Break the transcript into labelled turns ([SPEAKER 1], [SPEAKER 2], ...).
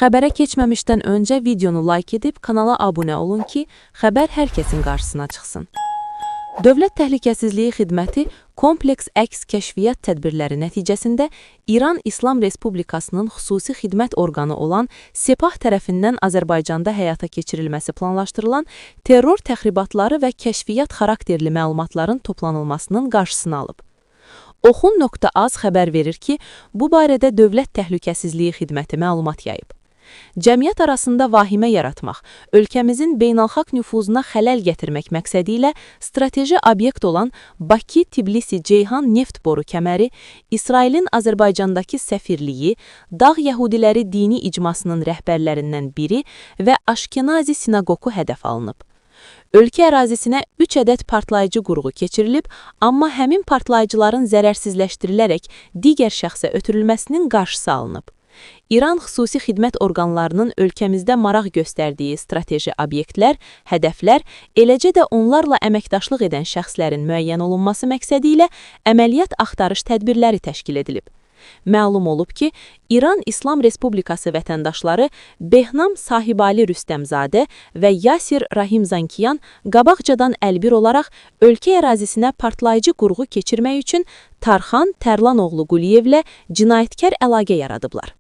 [SPEAKER 1] Xəbərə keçməmişdən öncə videonu like edib kanala abunə olun ki, xəbər hər kəsin qarşısına çıxsın. Dövlət Təhlükəsizliyi Xidməti kompleks əks kəşfiyyat tədbirləri nəticəsində İran İslam Respublikasının xüsusi xidmət orqanı olan Sepah tərəfindən Azərbaycanda həyata keçirilməsi planlaşdırılan terror təxribatları və kəşfiyyat xarakterli məlumatların toplanılmasının qarşısını alıb. Oxun.az xəbər verir ki, bu barədə Dövlət Təhlükəsizliyi Xidməti məlumat yayıb. Cəmiyyət arasında vahimə yaratmaq, ölkəmizin beynəlxalq nüfuzuna xələl gətirmək məqsədi ilə strateji obyekt olan Bakı-Tbilisi-Ceyhan neft boru kəməri, İsrailin Azərbaycandakı səfirliyi, Dağ Yəhudiləri dini icmasının rəhbərlərindən biri və Aşkenazi sinaqoqu hədəf alınıb. Ölkə ərazisinə 3 ədəd partlayıcı qurğu keçirilib, amma həmin partlayıcıların zərərsizləşdirilərək digər şəxsə ötürülməsinin qarşısı alınıb. İran xüsusi xidmət orqanlarının ölkəmizdə maraq göstərdiyi strateji obyektlər, hədəflər, eləcə də onlarla əməkdaşlıq edən şəxslərin müəyyən olunması məqsədi ilə əməliyyat axtarış tədbirləri təşkil edilib. Məlum olub ki, İran İslam Respublikası vətəndaşları Behnam Sahibali Rüstəmzadə və Yasir Rahimzankiyan qabaqcadan əlbir olaraq ölkə ərazisinə partlayıcı qurğu keçirmək üçün Tarxan Tərlanoğlu Quliyevlə cinayətkar əlaqə yaradıblar.